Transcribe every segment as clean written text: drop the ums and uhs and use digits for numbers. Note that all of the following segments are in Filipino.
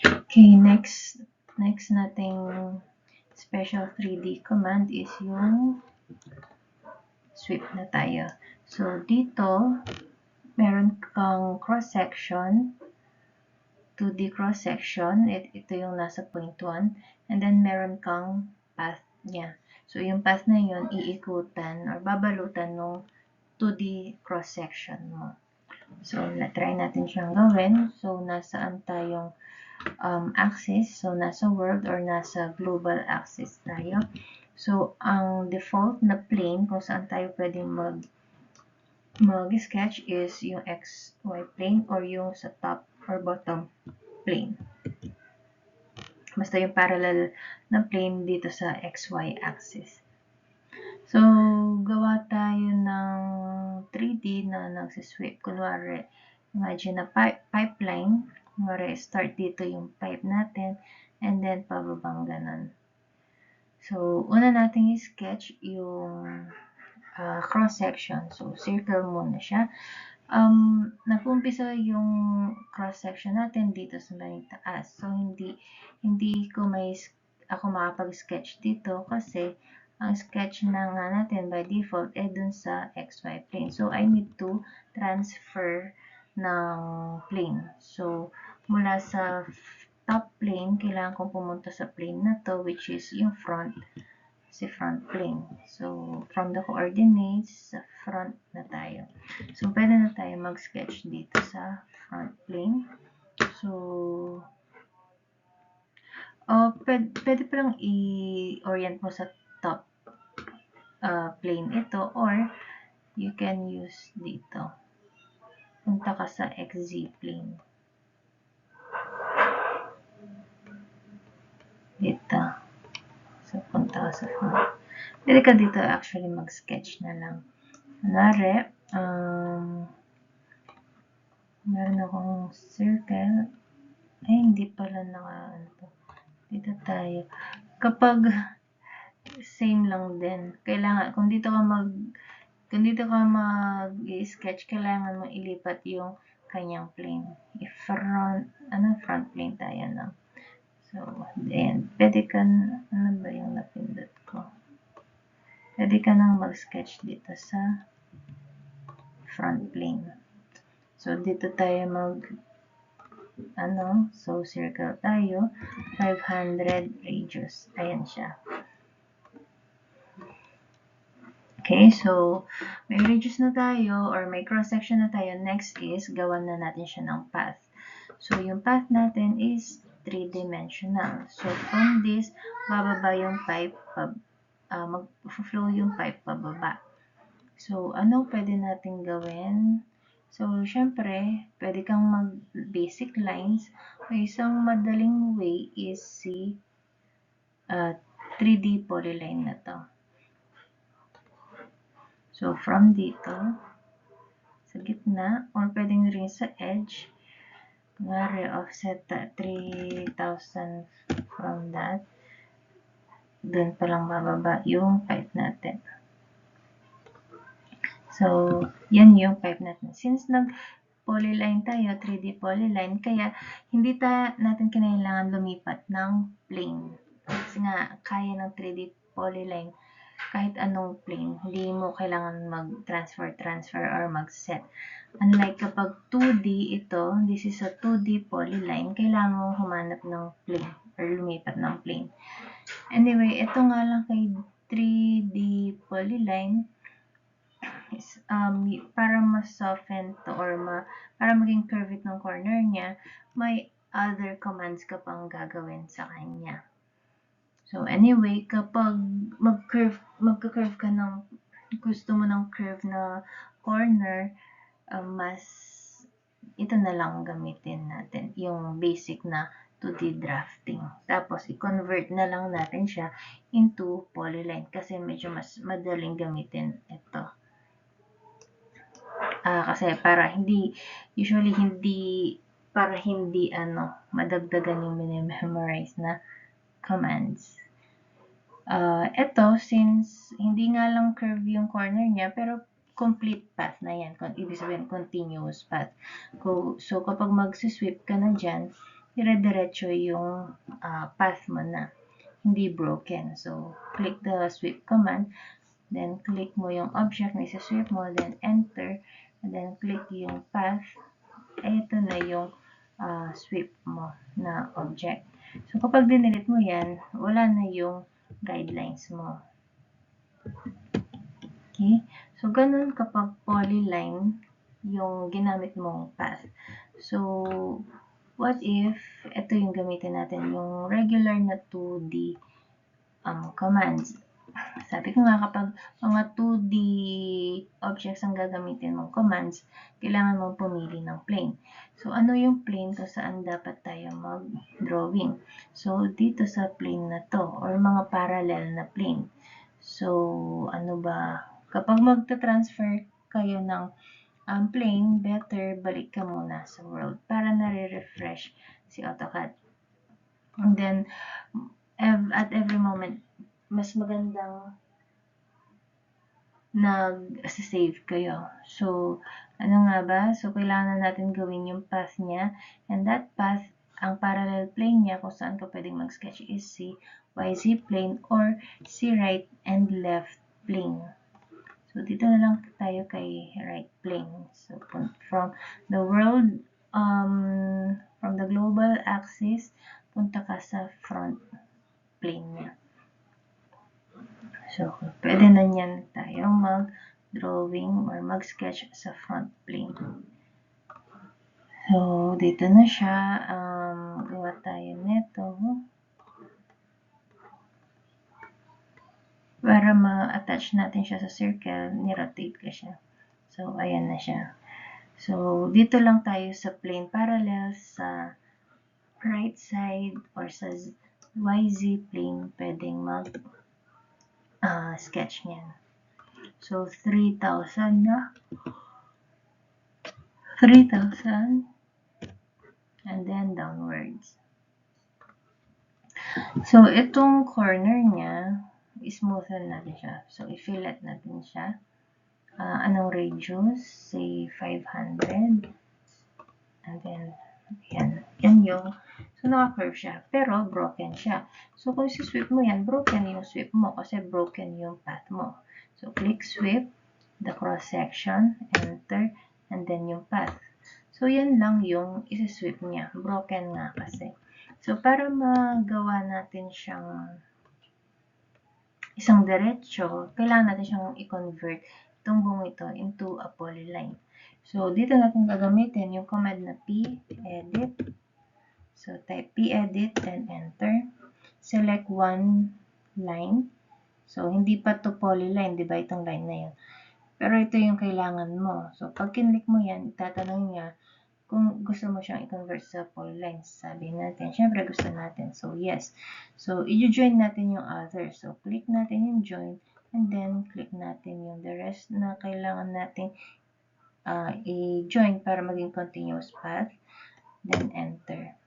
Okay, next nating special 3D command is yung sweep na tayo. So, dito, meron kang cross-section, 2D cross-section. Ito yung nasa point 1. And then, meron kang path niya. So, yung path na yun, iikutan or babalutan ng 2D cross-section mo. So, na-try natin siyang gawin. So, nasaan tayong axis? So, nasa world or nasa global axis tayo. So, ang default na plane kung saan tayo pwedeng mag-sketch is yung XY plane or yung sa top or bottom plane. Basta yung parallel na plane dito sa XY axis. So, gawa tayo ng 3D na nagsisweep. Kunwari, imagine na pipeline. Kunwari, start dito yung pipe natin and then pababang ganun. So, una nating i-sketch yung cross-section. So, circle muna siya. Nag-umpisa yung cross-section natin dito sa may taas. So, hindi ako makapag-sketch dito kasi ang sketch na nga natin by default ay dun sa XY plane. So, I need to transfer ng plane. So, mula sa top plane, kailangan kong pumunta sa plane na to, which is yung front plane. So, from the coordinates, sa front na tayo. So, pwede na tayo mag-sketch dito sa front plane. So, pwede pa lang i-orient mo sa top plane ito or you can use dito. Punta ka sa XZ plane. Dito. So, punta ka sa front. Pwede ka dito actually mag-sketch na lang. Kunwari, meron akong circle. Ay, hindi pala dito tayo. Kapag same lang din, kailangan, kung dito ka mag-sketch, kailangan mo ilipat yung kanyang plane. Front plane tayo, no? So, then, pwede ka, ano ba yung napindot ko? Pwede ka nang mag-sketch dito sa front plane. So, dito tayo so circle tayo, 500 radius. Ayan siya. Okay, so may radius na tayo or may cross-section na tayo. Next is, gawan na natin siya ng path. So, yung path natin is 3-dimensional. So, from this, bababa yung pipe, mag-flow yung pipe pababa. So, ano pwede natin gawin? So, syempre, pwede kang mag-basic lines. May isang madaling way is si 3D polyline na to. So, from dito, sa gitna, or pwedeng rin sa edge, kunwari, offset 3,000 from that, dun palang bababa yung pipe natin. So, yan yung pipe natin. Since nag-polyline tayo, 3D polyline, kaya hindi natin kinailangan lumipat ng plane. Kasi nga, kaya ng 3D polyline kahit anong plane. Hindi mo kailangan mag-transfer or mag-set. Unlike kapag 2D ito, this is a 2D polyline, kailangan mo humanap ng plane or lumipat ng plane. Anyway, ito nga lang kay 3D polyline, is, para ma-soften to or para maging curved ng corner niya, may other commands ka pang gagawin sa kanya. So, anyway, kapag magka-curve ka ng, gusto mo ng curve na corner, ito na lang gamitin natin, yung basic na 2D drafting. Tapos, i-convert na lang natin siya into polyline kasi medyo mas madaling gamitin ito. Kasi para hindi madagdagan yung minimemorize na commands. Ito, since hindi nga lang curve yung corner niya, pero complete path na yan. Ibig sabihin, continuous path. So, kapag mag-sweep ka na dyan, dire-diretso yung path mo na. Hindi broken. So, click the sweep command, then click mo yung object na isa-sweep mo, then enter, and then click yung path. Ito na yung sweep mo na object. So, kapag dinilit mo yan, wala na yung guidelines mo. Okay? So, ganun kapag polyline yung ginamit mong path. So, what if ito yung gamitin natin, yung regular na 2D commands. Sabi ko nga, kapag mga 2D objects ang gagamitin mong commands, kailangan mong pumili ng plane. So, ano yung plane kung saan dapat tayo mag-drawing? So, dito sa plane na to, or mga parallel na plane. So, ano ba? Kapag magta-transfer kayo ng plane, better balik ka muna sa world para nare-refresh si AutoCAD. And then, at every moment, mas magandang nag-save kayo. So, ano nga ba? So, kailangan natin gawin yung path niya. And that path, ang parallel plane niya, kung saan ka pwedeng mag-sketch is si YZ plane or si right and left plane. So, dito na lang tayo kay right plane. So, from the world, from the global axis, punta ka sa front plane niya. So, pwede na yan tayo mag-drawing or mag-sketch sa front plane. So, dito na siya. Gawa tayo nito. Para ma-attach natin siya sa circle, ni-rotate ka siya. So, ayan na siya. So, dito lang tayo sa plane parallel sa right side or sa YZ plane, pwedeng sketch niyan. So, 3,000 na. 3,000. And then, downwards. So, itong corner niya, smoothen natin siya. So, i-fillet natin siya. Anong radius? Say, 500. And then, yan. Yan yung, so, naka-curve siya. Pero, broken siya. So, kung si-sweep mo yan, broken yung sweep mo kasi broken yung path mo. So, click sweep, the cross-section, enter, and then yung path. So, yan lang yung isi-sweep niya. Broken nga kasi. So, para magawa natin siyang isang diretsyo, kailangan natin siyang i-convert itong buong ito into a polyline. So, dito natin gagamitin yung command na p-edit. So, type p-edit and enter. Select one line. So, hindi pa to polyline, di ba? Itong line na yun. Pero ito yung kailangan mo. So, pag kinlik mo yan, itatanong niya kung gusto mo siyang i-convert sa polyline. Sabi natin, syempre gusto natin. So, yes. So, i-join natin yung other. So, click natin yung join and then click natin yung the rest na kailangan natin i-join para maging continuous path. Then, enter.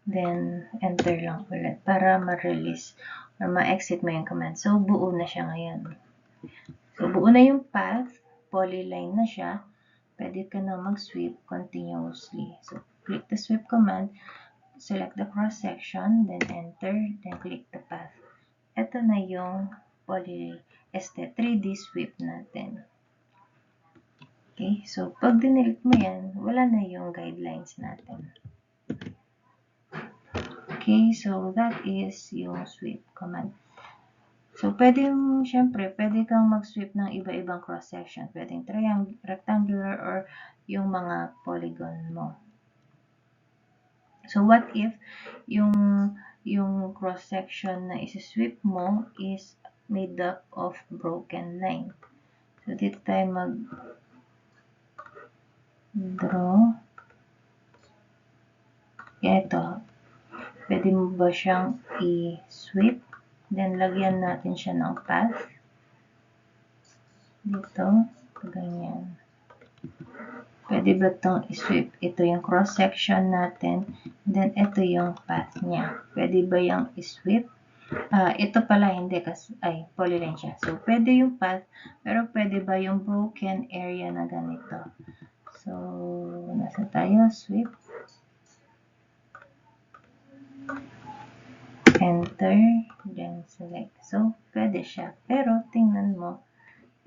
Then, enter lang ulit para ma-release or ma-exit mo yung command. So, buo na siya ngayon. So, buo na yung path. Polyline na siya. Pwede ka na mag-sweep continuously. So, click the sweep command, select the cross-section, then enter, then click the path. Ito na yung 3D sweep natin. Okay, so pag dinilit mo yan, wala na yung guidelines natin. Okay, so that is yung sweep command. So, syempre, pwede kang mag-sweep ng iba-ibang cross-section. Pwedeng rectangular or yung mga polygon mo. So, what if yung cross-section na isi-sweep mo is made up of broken line? So, dito tayo mag-draw. Ito. Pwede mo ba siyang i-sweep? Then, lagyan natin siya ng path. Dito. Ganyan. Pwede ba itong i-sweep? Ito yung cross-section natin. Then, ito yung path niya. Pwede ba yung i-sweep? Ito pala hindi kasi, polyline siya. So, pwede yung path, pero pwede ba yung broken area na ganito? So, nasa tayo, sweep. Enter, then select. So, pwede siya. Pero, tingnan mo,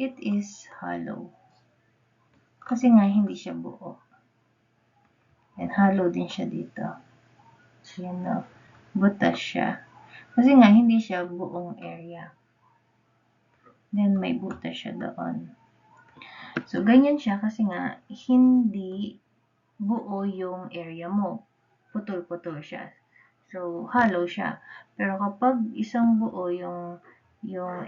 it is hollow. Kasi nga, hindi siya buo. And hollow din siya dito. So, yan na. Butas siya. Kasi nga, hindi siya buong area. Then, may butas siya doon. So, ganyan siya kasi nga, hindi buo yung area mo. Putol-putol siya. So, hollow siya. Pero kapag isang buo yung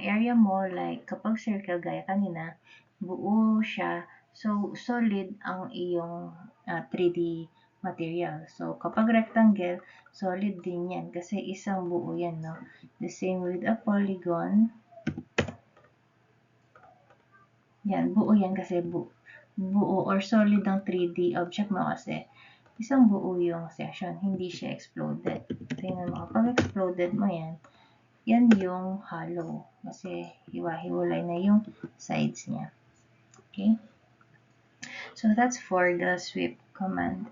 area mo, like kapag circle gaya kanina, buo siya. So, solid ang iyong 3D material. So, kapag rectangle, solid din yan kasi isang buo yan, no? The same with a polygon. Yan, buo yan kasi buo or solid ang 3D object mo kasi isang buo yung section, hindi siya exploded. Tingnan mo, kapag exploded mo yan, yan yung hollow kasi hiwa-hiwalay na yung sides niya. Okay? So that's for the sweep command.